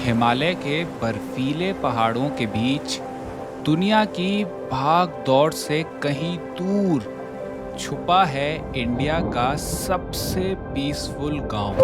हिमालय के बर्फीले पहाड़ों के बीच दुनिया की भाग दौड़ से कहीं दूर छुपा है इंडिया का सबसे पीसफुल गांव।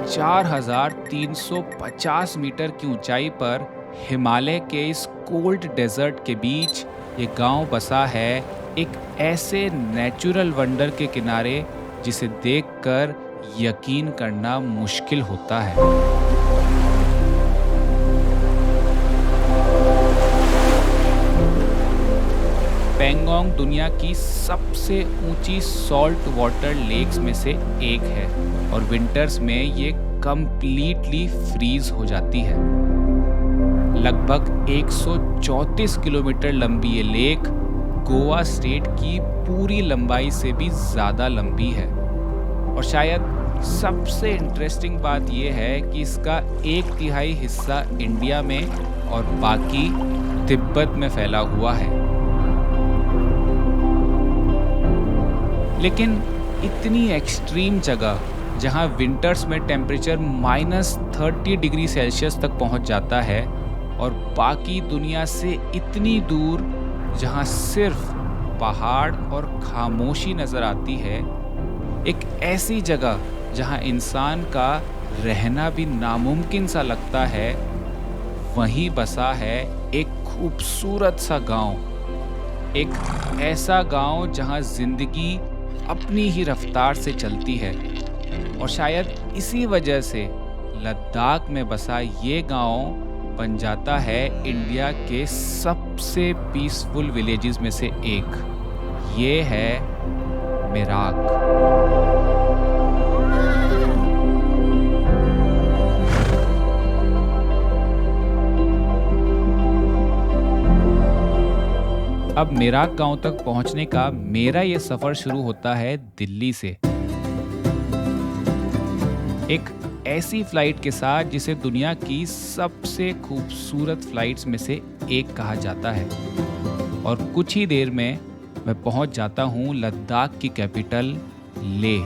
4,350 मीटर की ऊंचाई पर हिमालय के इस कोल्ड डेजर्ट के बीच ये गांव बसा है, एक ऐसे नेचुरल वंडर के किनारे जिसे देखकर यकीन करना मुश्किल होता है। पेंगोंग दुनिया की सबसे ऊंची सॉल्ट वाटर लेक्स में से एक है और विंटर्स में ये कंप्लीटली फ्रीज हो जाती है। लगभग 134 किलोमीटर लंबी ये लेक गोवा स्टेट की पूरी लंबाई से भी ज़्यादा लंबी है और शायद सबसे इंटरेस्टिंग बात यह है कि इसका 1/3 हिस्सा इंडिया में और बाकी तिब्बत में फैला हुआ है। लेकिन इतनी एक्सट्रीम जगह जहां विंटर्स में टेम्परेचर -30 डिग्री सेल्सियस तक पहुंच जाता है और बाकी दुनिया से इतनी दूर जहां सिर्फ पहाड़ और खामोशी नजर आती है, एक ऐसी जगह जहां इंसान का रहना भी नामुमकिन सा लगता है, वहीं बसा है एक खूबसूरत सा गांव। एक ऐसा गांव जहां जिंदगी अपनी ही रफ्तार से चलती है और शायद इसी वजह से लद्दाख में बसा ये गांव बन जाता है इंडिया के सबसे पीसफुल विलेजेस में से एक। ये है मेराक। अब मेराक गांव तक पहुंचने का मेरा ये सफर शुरू होता है दिल्ली से, एक ऐसी फ्लाइट के साथ जिसे दुनिया की सबसे खूबसूरत फ्लाइट्स में से एक कहा जाता है और कुछ ही देर में मैं पहुंच जाता हूं लद्दाख की कैपिटल लेह।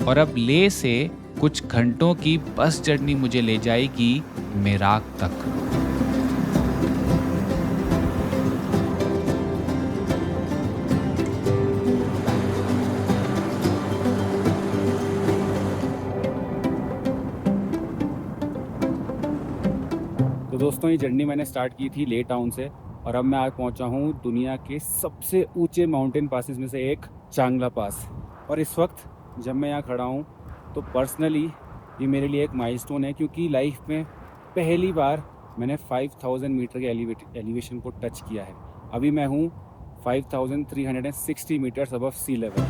और अब लेह से कुछ घंटों की बस जर्नी मुझे ले जाएगी मेराक तक। तो दोस्तों, ये जर्नी मैंने स्टार्ट की थी ले टाउन से और अब मैं आज पहुंचा हूं दुनिया के सबसे ऊंचे माउंटेन पासेस में से एक चांगला पास। और इस वक्त जब मैं यहाँ खड़ा हूं तो पर्सनली ये मेरे लिए एक माइलस्टोन है, क्योंकि लाइफ में पहली बार मैंने 5000 मीटर के एलिवेशन को टच किया है। अभी मैं हूँ 5360 metres above sea level.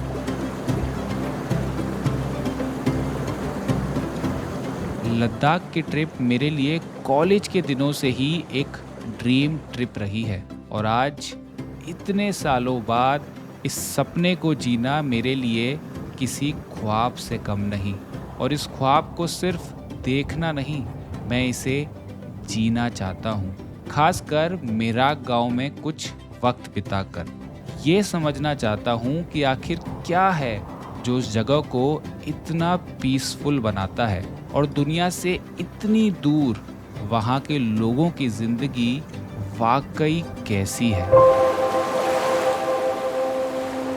Ladakh की ट्रिप मेरे लिए कॉलेज के दिनों से ही एक ड्रीम ट्रिप रही है और आज इतने सालों बाद इस सपने को जीना मेरे लिए किसी ख्वाब से कम नहीं। और इस ख्वाब को सिर्फ देखना नहीं, मैं इसे जीना चाहता हूँ, खासकर मेराक गांव में कुछ वक्त बिताकर। ये समझना चाहता हूँ कि आखिर क्या है जो उस जगह को इतना पीसफुल बनाता है और दुनिया से इतनी दूर वहाँ के लोगों की जिंदगी वाकई कैसी है।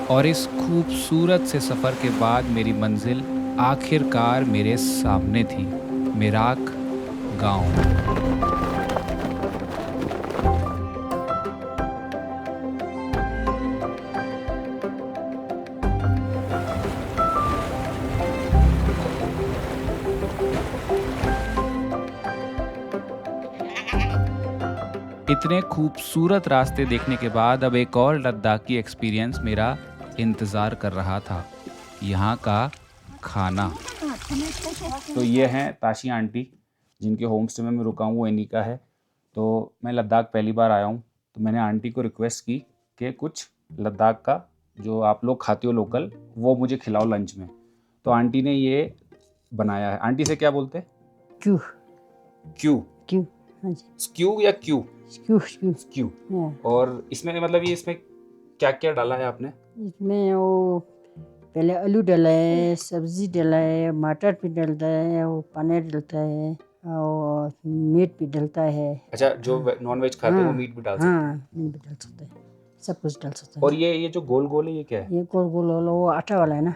और इस खूबसूरत से सफ़र के बाद मेरी मंजिल आखिरकार मेरे सामने थी, मेराक गांव। इतने खूबसूरत रास्ते देखने के बाद अब एक और लद्दाखी एक्सपीरियंस मेरा इंतज़ार कर रहा था, यहाँ का खाना। तो ये हैं ताशी आंटी, जिनके होम स्टे में मैं रुका हूँ, वो इन्हीं का है। तो मैं लद्दाख पहली बार आया हूँ, तो मैंने आंटी को रिक्वेस्ट की कि कुछ लद्दाख का जो आप लोग खाते हो लोकल, वो मुझे खिलाओ लंच में। तो आंटी ने ये बनाया है। आंटी से क्या बोलते हैं? क्यू क्यू क्यू हाँ जी स्क्यू या क्यू? Q Q skew. हाँ। और इसमें मतलब ये इसमें क्या क्या डाला है आपने? इसमें वो पहले आलू डाला है, सब्जी डाला है, मटर भी डलता है, वो पनीर डलता है और मीट भी डलता है। अच्छा, जो नॉन वेज खाते हैं वो हाँ, मीट भी डाल सकते हैं। हाँ, मीट भी डाल सकते हैं, सब कुछ डाल सकते और हैं। ये जो गोल गोल है ये क्या है? ये गोल गोल वाला वो आटा वाला है ना,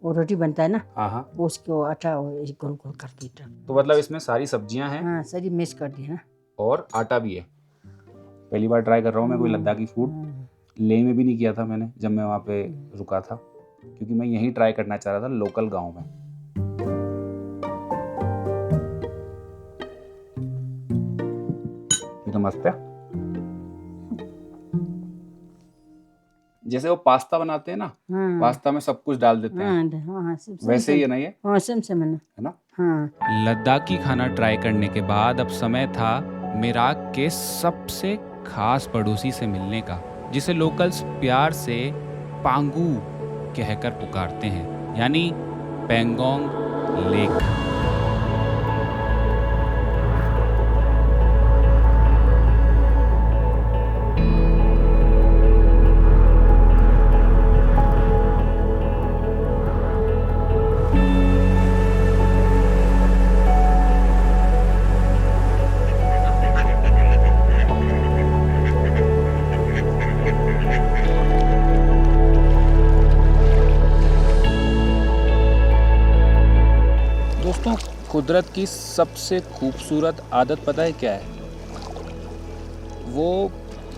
वो रोटी बनता है ना, हाँ हाँ, वो उसको आटा वो ऐसे गोल गोल कर दिया। तो मतलब इसमें सारी सब्जियां हैं हाँ, सारी मिक्स कर दी ना। और आटा भी है। पहली बार ट्राई कर रहा हूँ मैं कोई लद्दाखी फूड। लेह में भी नहीं किया था मैंने जब मैं वहाँ पे रुका था, क्योंकि मैं यहीं ट्राई करना चाह रहा था लोकल गांव में। ये तो मस्त है। जैसे वो पास्ता बनाते हैं ना, हाँ, पास्ता में सब कुछ डाल देते हैं, हाँ, हाँ, सब वैसे ही है ना ये, हाँ, सेम है ना। है ना? हाँ, लद्दाखी खाना ट्राई करने के बाद अब समय था मेराक के सबसे खास पड़ोसी से मिलने का, जिसे लोकल्स प्यार से पांगू कहकर पुकारते हैं, यानी पेंगोंग लेक। दोस्तों, कुदरत की सबसे खूबसूरत आदत पता है क्या है? वो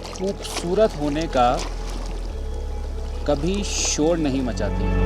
खूबसूरत होने का कभी शोर नहीं मचाती।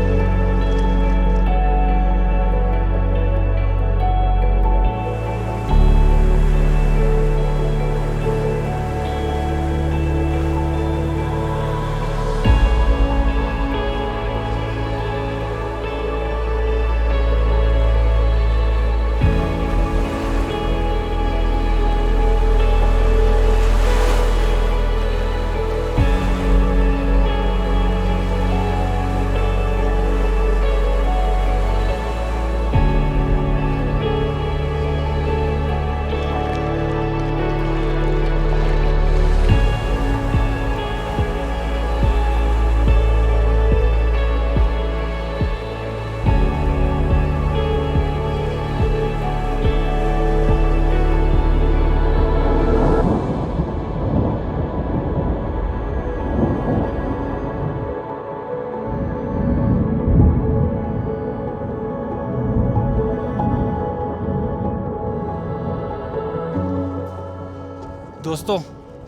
दोस्तों,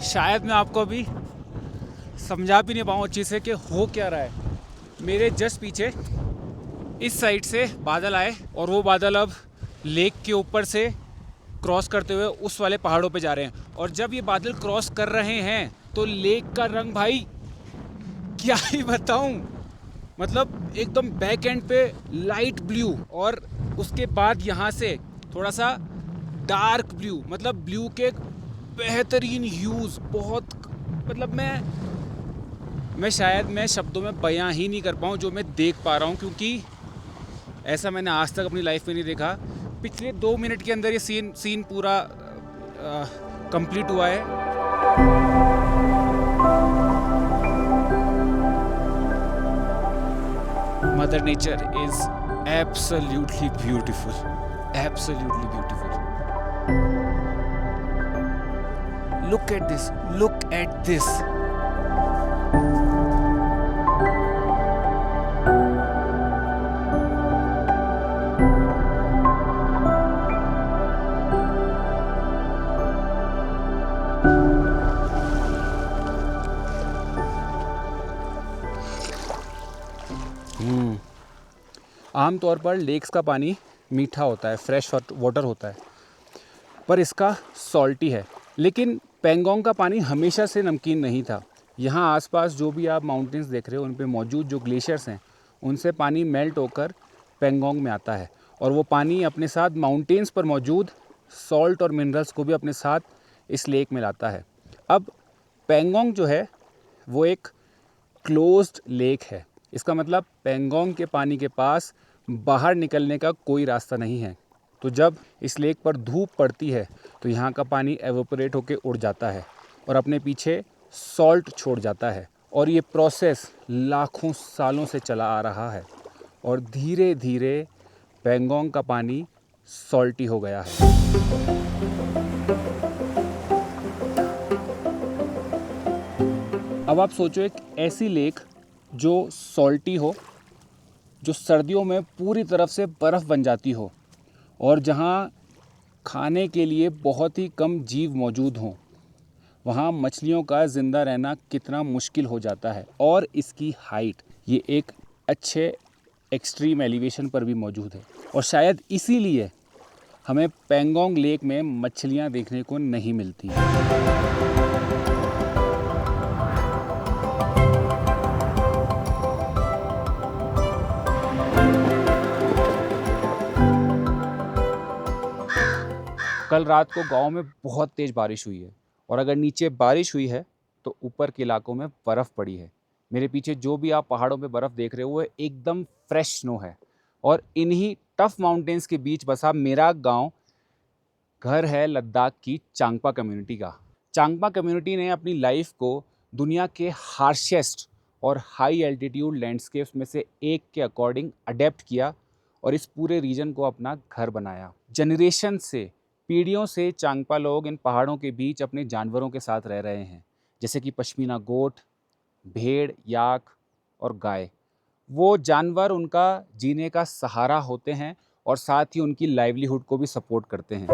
शायद मैं आपको अभी समझा भी नहीं पाऊँ अच्छे से कि हो क्या रहा है। मेरे जस्ट पीछे इस साइड से बादल आए और वो बादल अब लेक के ऊपर से क्रॉस करते हुए उस वाले पहाड़ों पे जा रहे हैं। और जब ये बादल क्रॉस कर रहे हैं तो लेक का रंग भाई क्या ही बताऊं, मतलब एकदम बैक एंड पे लाइट ब्लू और उसके बाद यहाँ से थोड़ा सा डार्क ब्लू, मतलब ब्लू के बेहतरीन ह्यूज। बहुत मतलब मैं शायद मैं शब्दों में बयां ही नहीं कर पाऊँ जो मैं देख पा रहा हूँ, क्योंकि ऐसा मैंने आज तक अपनी लाइफ में नहीं देखा। पिछले 2 मिनट के अंदर ये सीन पूरा कंप्लीट हुआ है। Mother nature is absolutely beautiful, absolutely beautiful. Look at this, look at this. आमतौर पर लेक्स का पानी मीठा होता है, फ्रेश वाटर होता है, पर इसका सॉल्टी है। लेकिन पेंगोंग का पानी हमेशा से नमकीन नहीं था। यहाँ आसपास जो भी आप माउंटेन्स देख रहे हो उन पे मौजूद जो ग्लेशियर्स हैं उनसे पानी मेल्ट होकर पेंगोंग में आता है, और वो पानी अपने साथ माउंटेन्स पर मौजूद सॉल्ट और मिनरल्स को भी अपने साथ इस लेक में लाता है। अब पेंगोंग जो है वो एक क्लोज्ड लेक है। इसका मतलब पेंगोंग के पानी के पास बाहर निकलने का कोई रास्ता नहीं है। तो जब इस लेक पर धूप पड़ती है तो यहाँ का पानी एवोपरेट होकर उड़ जाता है और अपने पीछे सॉल्ट छोड़ जाता है, और ये प्रोसेस लाखों सालों से चला आ रहा है। और धीरे धीरे पेंगोंग का पानी सॉल्टी हो गया है। अब आप सोचो एक ऐसी लेक जो सॉल्टी हो, जो सर्दियों में पूरी तरफ से बर्फ़ बन जाती हो और जहाँ खाने के लिए बहुत ही कम जीव मौजूद हों, वहाँ मछलियों का ज़िंदा रहना कितना मुश्किल हो जाता है। और इसकी हाइट ये एक अच्छे एक्सट्रीम एलिवेशन पर भी मौजूद है और शायद इसीलिए हमें पेंगोंग लेक में मछलियाँ देखने को नहीं मिलती। कल रात को गांव में बहुत तेज़ बारिश हुई है और अगर नीचे बारिश हुई है तो ऊपर के इलाकों में बर्फ़ पड़ी है। मेरे पीछे जो भी आप पहाड़ों पे बर्फ़ देख रहे हो वो एकदम फ्रेश स्नो है। और इन्हीं टफ माउंटेन्स के बीच बसा मेरा गांव घर है लद्दाख की चांगपा कम्युनिटी का। चांगपा कम्युनिटी ने अपनी लाइफ को दुनिया के हार्शेस्ट और हाई एल्टीट्यूड लैंडस्केप्स में से एक के अकॉर्डिंग अडेप्ट किया और इस पूरे रीजन को अपना घर बनाया। जनरेशन से, पीढ़ियों से चांगपा लोग इन पहाड़ों के बीच अपने जानवरों के साथ रह रहे हैं, जैसे कि पश्मीना गोट, भेड़, याक और गाय। वो जानवर उनका जीने का सहारा होते हैं और साथ ही उनकी लाइवलीहुड को भी सपोर्ट करते हैं।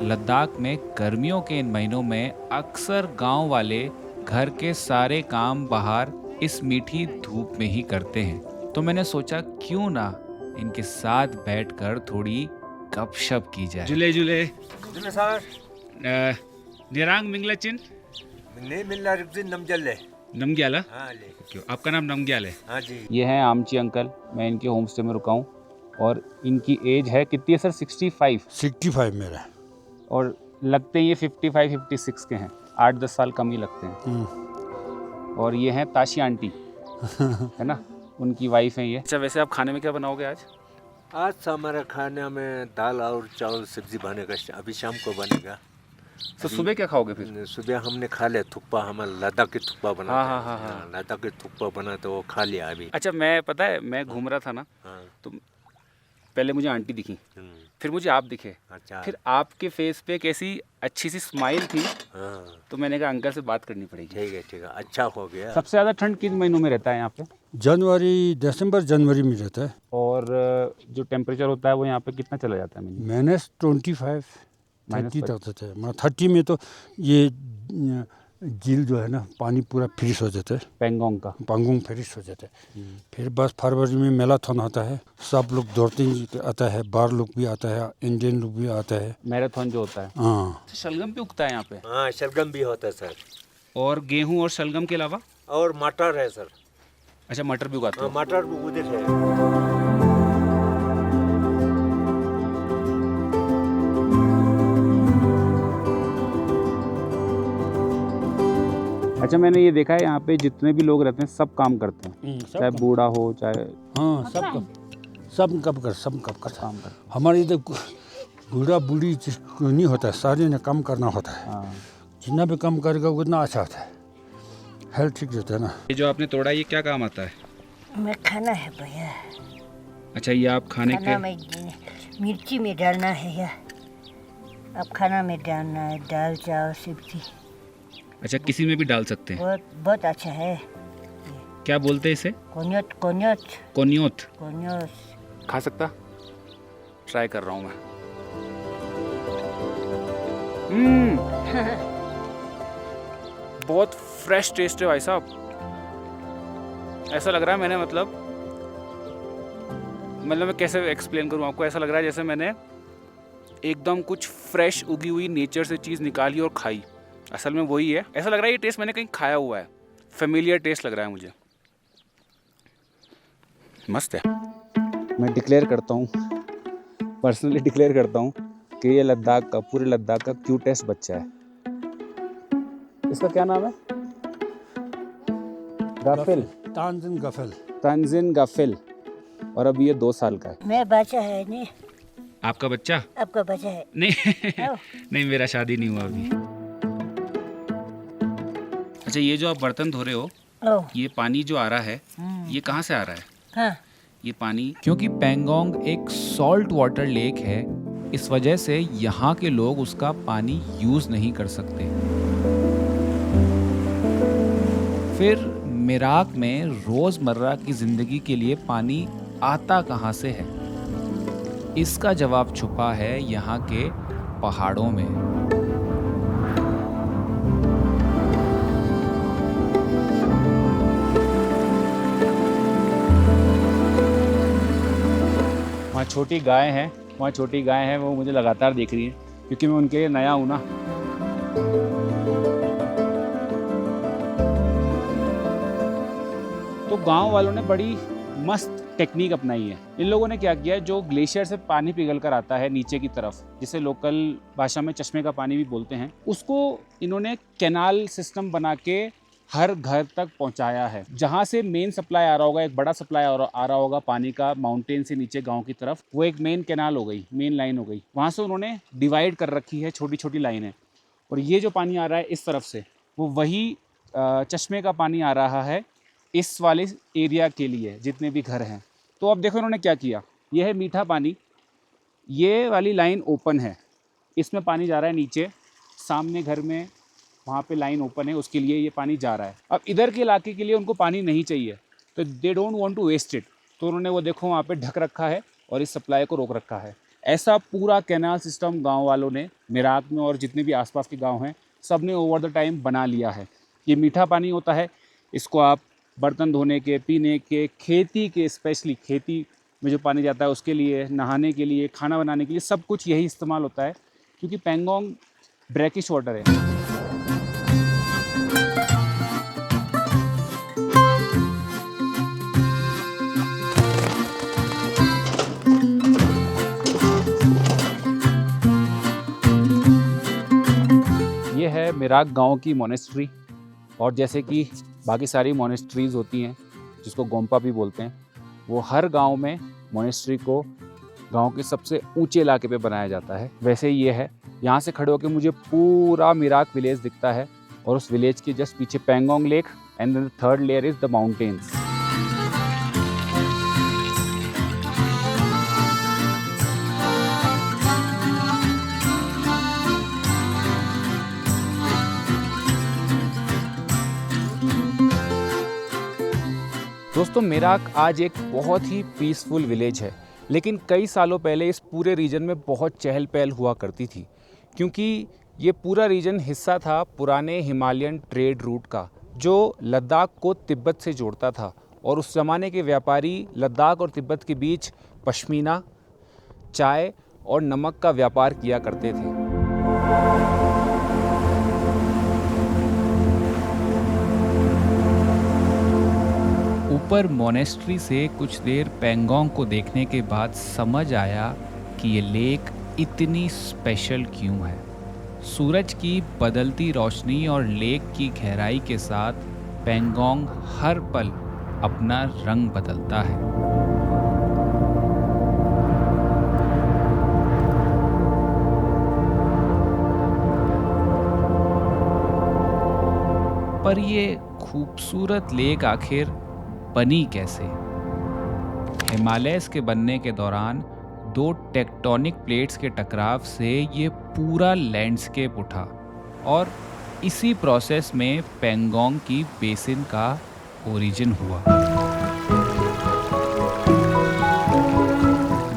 लद्दाख में गर्मियों के इन महीनों में अक्सर गांव वाले घर के सारे काम बाहर इस मीठी धूप में ही करते हैं, तो मैंने सोचा क्यों ना इनके साथ बैठकर थोड़ी गपशप की जाए। जुले जुले जुले सर निरांग मिंगलाचिन ने मिलना रिक्जिन नमजल्ले नमग्याला। हाँ ले क्यों आपका नाम नमग्याल है? हाँ जी। ये हैं आमची अंकल, मैं इनके होम स्टे में रुका हूँ और इनकी एज है कितनी है सर? 65। 65 मेरा। और लगते हैं ये 55-56 के हैं, 8-10 साल कम ही लगते हैं। और ये हैं ताशी आंटी है ना, उनकी वाइफ है ये। अच्छा, वैसे आप खाने में क्या बनाओगे आज? आज हमारा खाने में दाल और चावल सब्जी बनेगा, अभी शाम को बनेगा। तो सुबह क्या खाओगे फिर? सुबह हमने खा लिया थुक्पा, हमारा लद्दाख की थुक्पा बना। हाँ। लद्दाख की थुक्पा बना तो वो खा लिया अभी। अच्छा, मैं पता है मैं घूम रहा था ना, तो पहले मुझे आंटी दिखी, फिर मुझे आप दिखे, अच्छा। फिर आपके फेस पे कैसी अच्छी सी स्माइल थी, तो मैंने कहा अंकल से बात करनी पड़ेगी। ठीक है, अच्छा हो गया। सबसे ज़्यादा ठंड किन महीनों में रहता है यहाँ पे? जनवरी, दिसंबर, जनवरी में रहता है। और जो टेम्परेचर होता है वो यहाँ पे कितना चला जाता है? -25-30 तक होता है। 30 में तो ये झील जो है ना, पानी पूरा फ्रीज हो जाता है। पेंगोंग का पेंगोंग फ्रीज हो जाता है। फिर बस फरवरी में मैराथन होता है, सब लोग दौड़ते आता है, बाहर लोग भी आता है, इंडियन लोग भी आता है। मैराथन जो होता है। हाँ, शलगम भी उगता है यहाँ पे? हाँ, शलगम भी होता है सर। और गेहूँ और शलगम के अलावा? और मटर है सर। अच्छा, मटर भी उगाते हो? मटर भी उधर है। अच्छा, मैंने ये देखा है यहाँ पे जितने भी लोग रहते हैं सब काम करते हैं, चाहे बूढ़ा हो चाहे। हाँ, सब कब कर काम कर। हमारे इधर बूढ़ा बूढ़ी नहीं होता है, सारे ने काम करना होता है। हाँ। जितना भी काम करेगा उतना अच्छा होता है, हेल्थ ठीक रहता है ना। ये जो आपने तोड़ा ये क्या काम आता है? मैं खाना है भैया। अच्छा, ये आप खाने खाना के में मिर्ची में डालना है या अब खाना में डालना है, दाल चावल सब्जी। अच्छा, किसी में भी डाल सकते हैं? बहुत अच्छा है। क्या बोलते हैं इसे? कोन्योत कोन्योत। खा सकता? ट्राई कर रहा हूँ मैं। बहुत फ्रेश टेस्ट है भाई साहब। ऐसा लग रहा है मैंने मतलब मैं कैसे एक्सप्लेन करूँ आपको, ऐसा लग रहा है जैसे मैंने एकदम कुछ फ्रेश उगी हुई नेचर से चीज़ निकाली और खाई। असल में वही है, ऐसा लग रहा है ये टेस्ट मैंने कहीं खाया हुआ है, फेमिलियर टेस्ट लग रहा है मुझे। मस्त है। मैं डिक्लेयर करता हूँ, पर्सनली डिक्लेयर करता हूँ कि ये लद्दाख का, पूरे लद्दाख का क्यूटेस्ट बच्चा है। इसका क्या नाम है? गाफिल। तानजिन गाफिल। और अभी ये 2 साल का है। मैं बच्चा है नहीं। आपका बच्चा? आपका बच्चा है? नहीं नहीं, मेरा शादी नहीं हुआ अभी। अच्छा, ये जो आप बर्तन धो रहे हो ओ ये पानी जो आ रहा है ये कहाँ से आ रहा है? हाँ ये पानी, क्योंकि पेंगोंग एक सॉल्ट वाटर लेक है, इस वजह से यहाँ के लोग उसका पानी यूज़ नहीं कर सकते। फिर मेराक में रोज़मर्रा की ज़िंदगी के लिए पानी आता कहाँ से है? इसका जवाब छुपा है यहाँ के पहाड़ों में। वहाँ छोटी गाय हैं, वो मुझे लगातार देख रही है क्योंकि मैं उनके लिए नया हूँ ना। तो गांव वालों ने बड़ी मस्त टेक्निक अपनाई है। इन लोगों ने क्या किया है, जो ग्लेशियर से पानी पिघल कर आता है नीचे की तरफ, जिसे लोकल भाषा में चश्मे का पानी भी बोलते हैं, उसको इन्होंने कैनाल सिस्टम बना के हर घर तक पहुंचाया है। जहां से मेन सप्लाई आ रहा होगा, एक बड़ा सप्लाई आ रहा होगा पानी का माउंटेन से नीचे गांव की तरफ, वो एक मेन कैनाल हो गई, मेन लाइन हो गई। वहां से उन्होंने डिवाइड कर रखी है छोटी छोटी लाइनें, और ये जो पानी आ रहा है इस तरफ से, वो वही चश्मे का पानी आ रहा है इस वाले एरिया के लिए, जितने भी घर हैं। तो अब देखो इन्होंने क्या किया, ये है मीठा पानी, ये वाली लाइन ओपन है, इसमें पानी जा रहा है नीचे, सामने घर में वहाँ पे लाइन ओपन है, उसके लिए ये पानी जा रहा है। अब इधर के इलाके के लिए उनको पानी नहीं चाहिए, तो they don't want to waste it, तो उन्होंने वो देखो वहाँ पे ढक रखा है और इस सप्लाई को रोक रखा है। ऐसा पूरा कैनाल सिस्टम गांव वालों ने, मेराक में और जितने भी आसपास के गांव हैं, सब ने ओवर द टाइम बना लिया है। ये मीठा पानी होता है, इसको आप बर्तन धोने के, पीने के, खेती के, स्पेशली खेती में जो पानी जाता है उसके लिए, नहाने के लिए, खाना बनाने के लिए, सब कुछ यही इस्तेमाल होता है, क्योंकि पेंगोंग ब्रैकिश वाटर है। ये है मेराक गांव की मोनेस्ट्री, और जैसे कि बाकी सारी मोनेस्ट्रीज़ होती हैं जिसको गोम्पा भी बोलते हैं, वो हर गांव में मोनेस्ट्री को गांव के सबसे ऊंचे इलाके पे बनाया जाता है। वैसे ही ये है, यहाँ से खड़े होकर मुझे पूरा मेराक विलेज दिखता है, और उस विलेज के जस्ट पीछे Pangong lake, and then the third layer is the mountains. दोस्तों, मेराक आज एक बहुत ही पीसफुल विलेज है, लेकिन कई सालों पहले इस पूरे रीजन में बहुत चहल पहल हुआ करती थी, क्योंकि ये पूरा रीजन हिस्सा था पुराने हिमालयन ट्रेड रूट का, जो लद्दाख को तिब्बत से जोड़ता था, और उस ज़माने के व्यापारी लद्दाख और तिब्बत के बीच पश्मीना, चाय और नमक का व्यापार किया करते थे। ऊपर मोनेस्ट्री से कुछ देर पेंगोंग को देखने के बाद समझ आया कि ये लेक इतनी स्पेशल क्यों है। सूरज की बदलती रोशनी और लेक की गहराई के साथ पेंगोंग हर पल अपना रंग बदलता है। पर ये खूबसूरत लेक आखिर बनी कैसे? हिमालयस के बनने के दौरान दो टेक्टोनिक प्लेट्स के टकराव से ये पूरा लैंडस्केप उठा, और इसी प्रोसेस में पेंगोंग की बेसिन का ओरिजिन हुआ।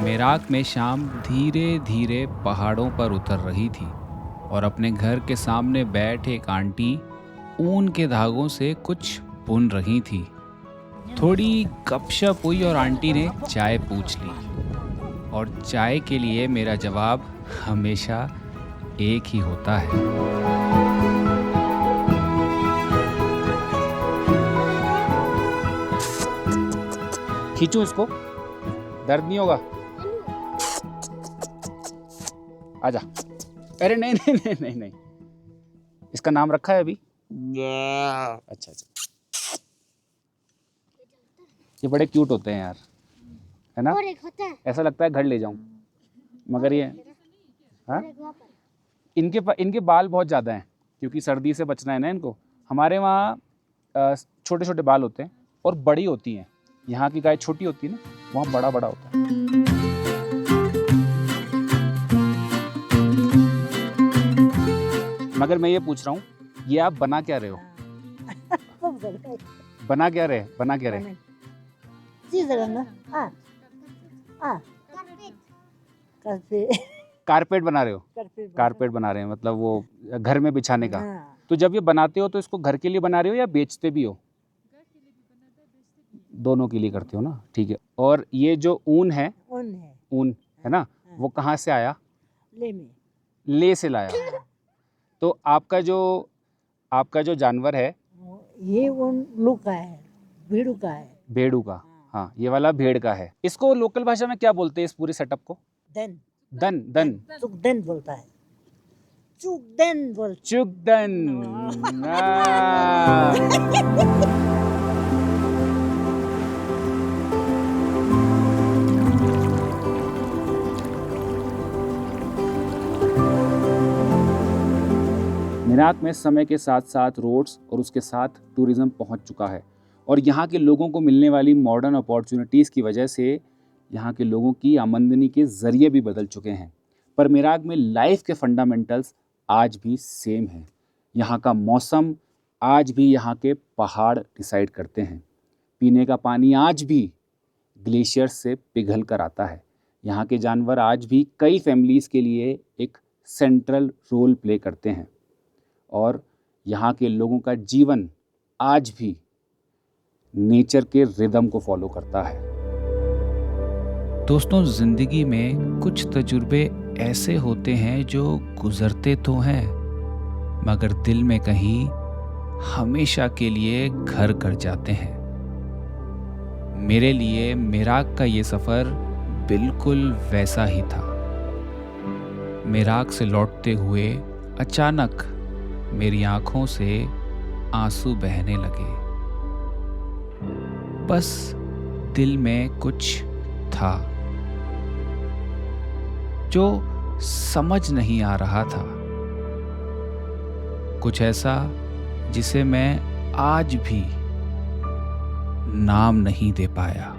मेराक में शाम धीरे धीरे पहाड़ों पर उतर रही थी, और अपने घर के सामने बैठे एक आंटी ऊन के धागों से कुछ बुन रही थी। थोड़ी गपशप हुई और आंटी ने चाय पूछ ली, और चाय के लिए मेरा जवाब हमेशा एक ही होता है। खींचूं इसको, दर्द नहीं होगा? आजा। अरे नहीं नहीं नहीं नहीं नहीं, इसका नाम रखा है अभी? अच्छा अच्छा, ये बड़े क्यूट होते हैं यार, है ना? और एक होता है, ऐसा लगता है घर ले जाऊं, मगर ये हाँ, इनके बाल बहुत ज़्यादा हैं, क्योंकि सर्दी से बचना है ना इनको। हमारे वहाँ छोटे छोटे बाल होते हैं और बड़ी होती हैं। यहाँ की गाय छोटी होती है ना, वहाँ बड़ा बड़ा होता है। मगर मैं ये पूछ रहा हूँ, ये आप बना क्या रहे हो? बना क्या रहे? कारपेट बना रहे हो? कारपेट बना रहे हैं, मतलब वो घर में बिछाने का। तो जब ये बनाते हो तो इसको घर के लिए बना रहे हो या बेचते भी हो? दोनों के लिए करते हो ना, ठीक है। और ये जो ऊन है ना, वो कहाँ से आया? ले से लाया। तो आपका जो जानवर है ये ऊन लू का है, भेड़ू का है। भेड़ू का, हाँ, ये वाला भेड़ का है। इसको लोकल भाषा में क्या बोलते हैं इस पूरे सेटअप को? दन चुकदन बोलता है। चुकदन बोल। चुगदन। मेराक में समय के साथ साथ रोड्स और उसके साथ टूरिज्म पहुंच चुका है, और यहाँ के लोगों को मिलने वाली मॉडर्न अपॉर्चुनिटीज़ की वजह से यहाँ के लोगों की आमदनी के ज़रिए भी बदल चुके हैं। पर मेराक में लाइफ के फंडामेंटल्स आज भी सेम हैं। यहाँ का मौसम आज भी यहाँ के पहाड़ डिसाइड करते हैं। पीने का पानी आज भी ग्लेशियर से पिघल कर आता है। यहाँ के जानवर आज भी कई फैमिलीज़ के लिए एक सेंट्रल रोल प्ले करते हैं, और यहाँ के लोगों का जीवन आज भी नेचर के रिदम को फॉलो करता है। दोस्तों, ज़िंदगी में कुछ तजुर्बे ऐसे होते हैं जो गुज़रते तो हैं, मगर दिल में कहीं हमेशा के लिए घर कर जाते हैं। मेरे लिए मेराक का ये सफ़र बिल्कुल वैसा ही था। मेराक से लौटते हुए अचानक मेरी आंखों से आंसू बहने लगे। बस दिल में कुछ था जो समझ नहीं आ रहा था, कुछ ऐसा जिसे मैं आज भी नाम नहीं दे पाया।